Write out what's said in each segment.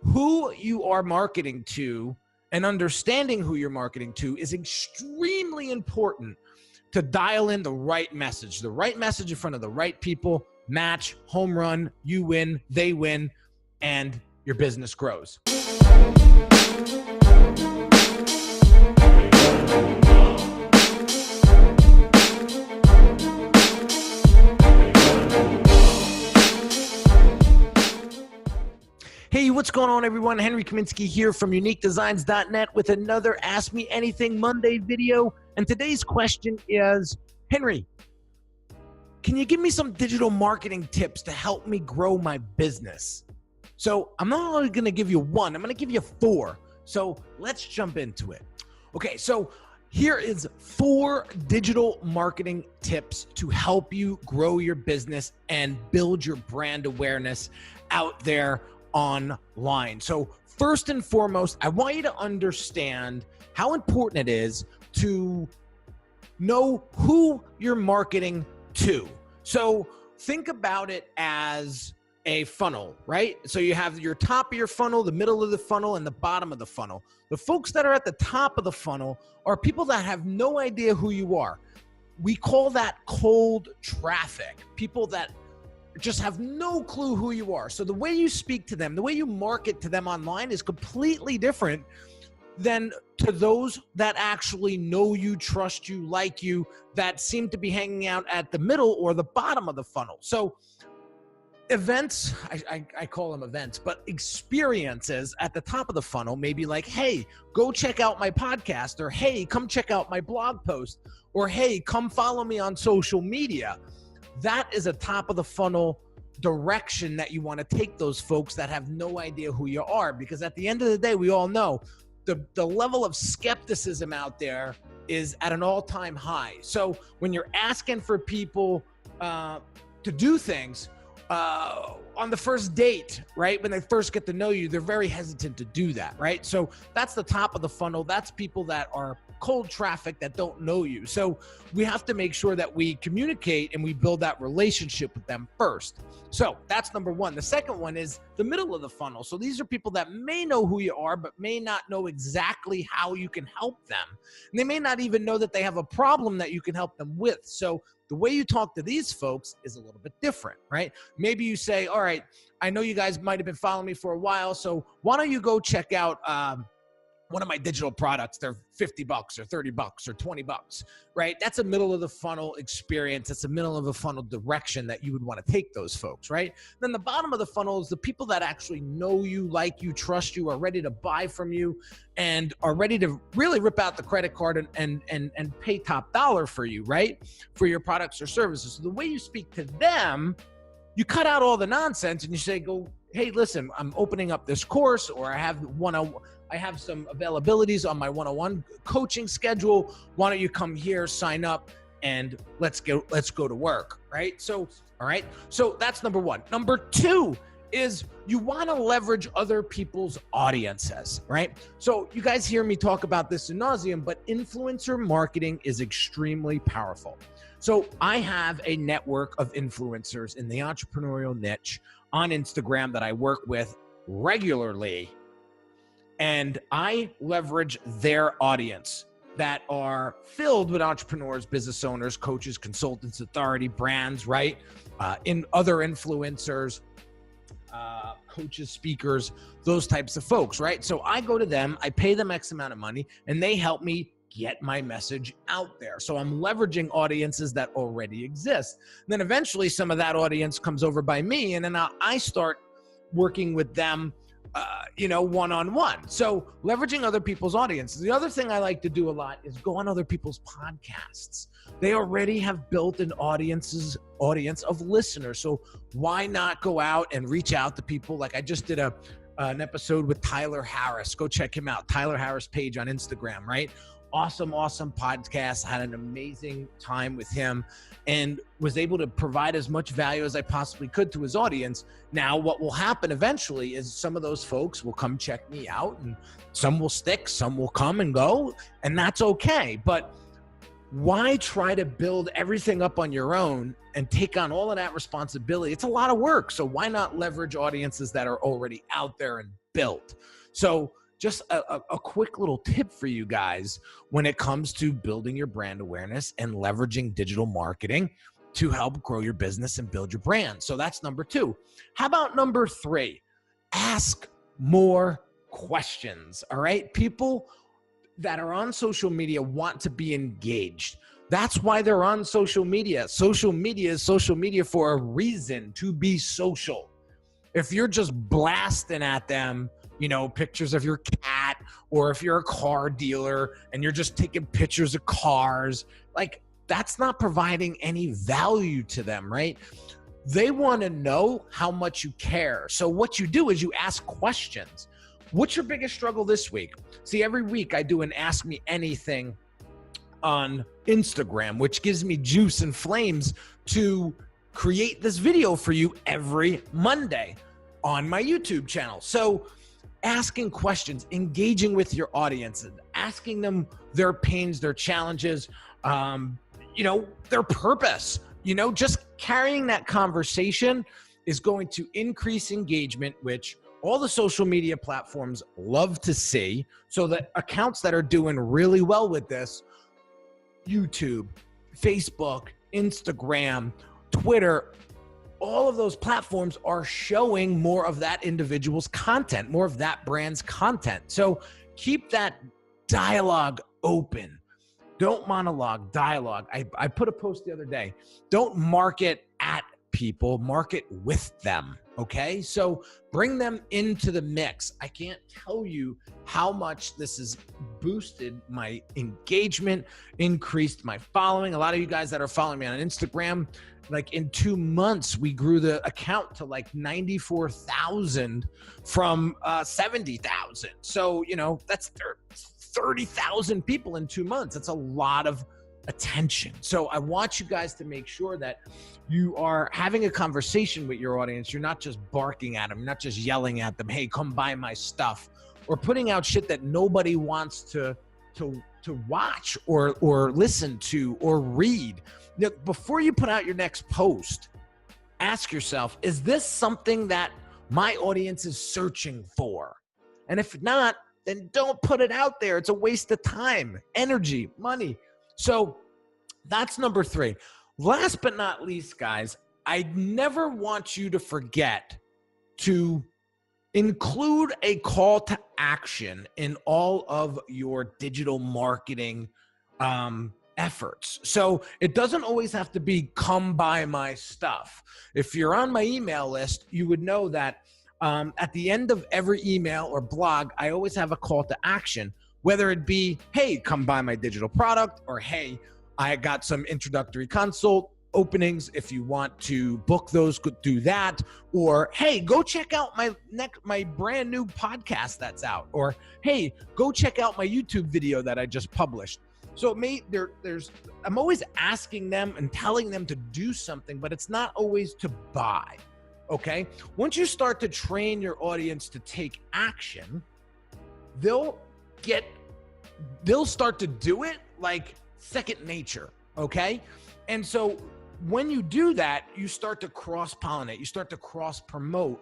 who you are marketing to and understanding who you're marketing to is extremely important to dial in the right message in front of the right people. Match, home run, you win, they win, and your business grows. Hey, what's going on, everyone? Henry Kaminski here from uniquedesigns.net with another Ask Me Anything Monday video. And today's question is, Henry, can you give me some digital marketing tips to help me grow my business? So I'm not only going to give you one, I'm going to give you 4. So let's jump into it. Okay, so here is 4 digital marketing tips to help you grow your business and build your brand awareness out there online. So first and foremost, I want you to understand how important it is to know who you're marketing to. So think about it as a funnel, right? So you have your top of your funnel, the middle of the funnel, and the bottom of the funnel. The folks that are at the top of the funnel are people that have no idea who you are. We call that cold traffic, people that just have no clue who you are. So the way you speak to them, the way you market to them online is completely different than to those that actually know you, trust you, like you, that seem to be hanging out at the middle or the bottom of the funnel. So events, I call them events, but experiences at the top of the funnel may be like, hey, go check out my podcast, or hey, come check out my blog post, or hey, come follow me on social media. That is a top of the funnel direction that you want to take those folks that have no idea who you are, because at the end of the day, we all know the level of skepticism out there is at an all-time high. So when you're asking for people to do things on the first date, right? When they first get to know you, they're very hesitant to do that, right? So that's the top of the funnel. That's people that are cold traffic that don't know you. So we have to make sure that we communicate and we build that relationship with them first. So that's number 1. The second one is the middle of the funnel. So these are people that may know who you are, but may not know exactly how you can help them. And they may not even know that they have a problem that you can help them with. So the way you talk to these folks is a little bit different, right? Maybe you say, all right, I know you guys might have been following me for a while, so why don't you go check out one of my digital products? They're $50 or $30 or $20, right? That's a middle of the funnel experience. That's a middle of the funnel direction that you would want to take those folks, right? Then the bottom of the funnel is the people that actually know you, like you, trust you, are ready to buy from you, and are ready to really rip out the credit card and pay top dollar for you, right? For your products or services. So the way you speak to them, you cut out all the nonsense and you say, hey, listen, I'm opening up this course, or I have some availabilities on my one-on-one coaching schedule. Why don't you come here, sign up, and let's go to work, right? So, all right. So that's number 1. Number 2 is you want to leverage other people's audiences, right? So you guys hear me talk about this ad nauseum, but influencer marketing is extremely powerful. So I have a network of influencers in the entrepreneurial niche on Instagram that I work with regularly, and I leverage their audience that are filled with entrepreneurs, business owners, coaches, consultants, authority, brands, right? In other influencers, coaches, speakers, those types of folks, right? So I go to them, I pay them X amount of money, and they help me get my message out there. So I'm leveraging audiences that already exist. And then eventually some of that audience comes over by me, and then I start working with them one-on-one. So leveraging other people's audiences. The other thing I like to do a lot is go on other people's podcasts. They already have built an audience of listeners. So why not go out and reach out to people? Like I just did an episode with Tyler Harris. Go check him out. Tyler Harris page on Instagram, right? Awesome podcast. Had an amazing time with him and was able to provide as much value as I possibly could to his audience. Now, what will happen eventually is some of those folks will come check me out, and some will stick, some will come and go, and that's okay. But why try to build everything up on your own and take on all of that responsibility? It's a lot of work. So why not leverage audiences that are already out there and build. So just a quick little tip for you guys when it comes to building your brand awareness and leveraging digital marketing to help grow your business and build your brand. So that's number 2. How about number 3? Ask more questions. All right. People that are on social media want to be engaged. That's why they're on social media. Social media is social media for a reason, to be social. If you're just blasting at them, pictures of your cat, or if you're a car dealer and you're just taking pictures of cars, like that's not providing any value to them, right? They want to know how much you care. So what you do is you ask questions. What's your biggest struggle this week? See, every week I do an Ask Me Anything on Instagram, which gives me juice and flames to create this video for you every Monday on my YouTube channel. So asking questions, engaging with your audience, asking them their pains, their challenges, their purpose, just carrying that conversation is going to increase engagement, which all the social media platforms love to see. So the accounts that are doing really well with this, YouTube, Facebook, Instagram, Twitter, all of those platforms are showing more of that individual's content, more of that brand's content. So keep that dialogue open. Don't monologue, dialogue. I put a post the other day. Don't market at people, market with them. Okay. So bring them into the mix. I can't tell you how much this has boosted my engagement, increased my following. A lot of you guys that are following me on Instagram, like in 2 months, we grew the account to like 94,000 from 70,000. So, that's 30,000 people in 2 months. That's a lot of attention. So I want you guys to make sure that you are having a conversation with your audience. You're not just barking at them. You're not just yelling at them, hey, come buy my stuff, or putting out shit that nobody wants to watch or listen to or read. Before you put out your next post, ask yourself, is this something that my audience is searching for? And if not, then don't put it out there. It's a waste of time, energy, money. So that's number 3. Last but not least, guys, I never want you to forget to include a call to action in all of your digital marketing efforts. So it doesn't always have to be come buy my stuff. If you're on my email list, you would know that at the end of every email or blog, I always have a call to action, whether it be, hey, come buy my digital product, or hey, I got some introductory consult openings. If you want to book those, go do that. Or, hey, go check out my brand new podcast that's out. Or, hey, go check out my YouTube video that I just published. So I'm always asking them and telling them to do something, but it's not always to buy. Okay. Once you start to train your audience to take action, they'll start to do it like second nature. Okay. And so when you do that, you start to cross-pollinate, you start to cross-promote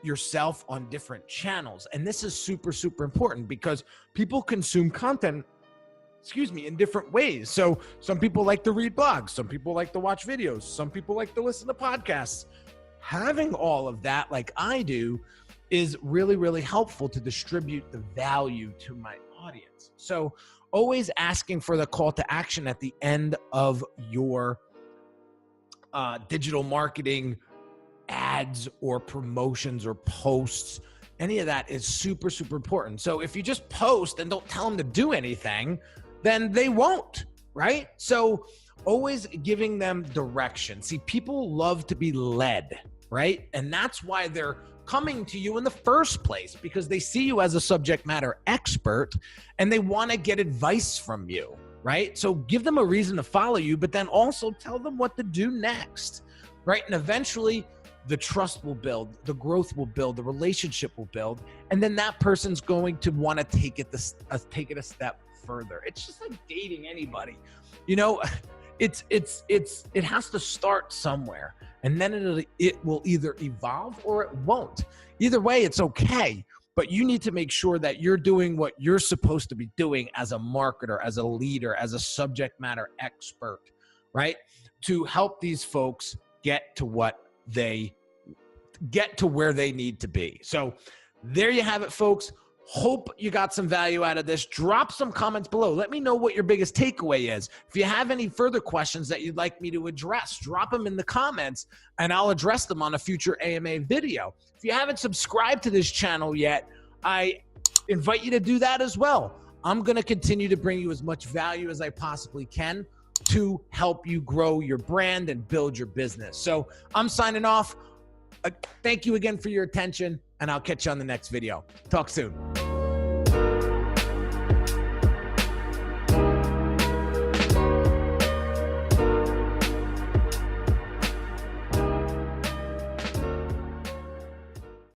yourself on different channels. And this is super, super important because people consume content, in different ways. So some people like to read blogs, some people like to watch videos, some people like to listen to podcasts. Having all of that, like I do, is really, really helpful to distribute the value to my audience. So always asking for the call to action at the end of your digital marketing ads or promotions or posts, any of that is super, super important. So if you just post and don't tell them to do anything, then they won't, right? So always giving them direction. See, people love to be led, right? And that's why they're coming to you in the first place, because they see you as a subject matter expert and they want to get advice from you, right? So give them a reason to follow you, but then also tell them what to do next, right? And eventually the trust will build, the growth will build, the relationship will build, and then that person's going to want to take it a step further. It's just like dating anybody, it has to start somewhere, and then it will either evolve or it won't. Either way, it's okay. but you need to make sure that you're doing what you're supposed to be doing as a marketer, as a leader, as a subject matter expert, right? To help these folks get to where they need to be. So there you have it, folks. Hope you got some value out of this. Drop some comments below. Let me know what your biggest takeaway is. If you have any further questions that you'd like me to address, drop them in the comments and I'll address them on a future AMA video. If you haven't subscribed to this channel yet, I invite you to do that as well. I'm going to continue to bring you as much value as I possibly can to help you grow your brand and build your business. So I'm signing off. Thank you again for your attention, and I'll catch you on the next video. Talk soon.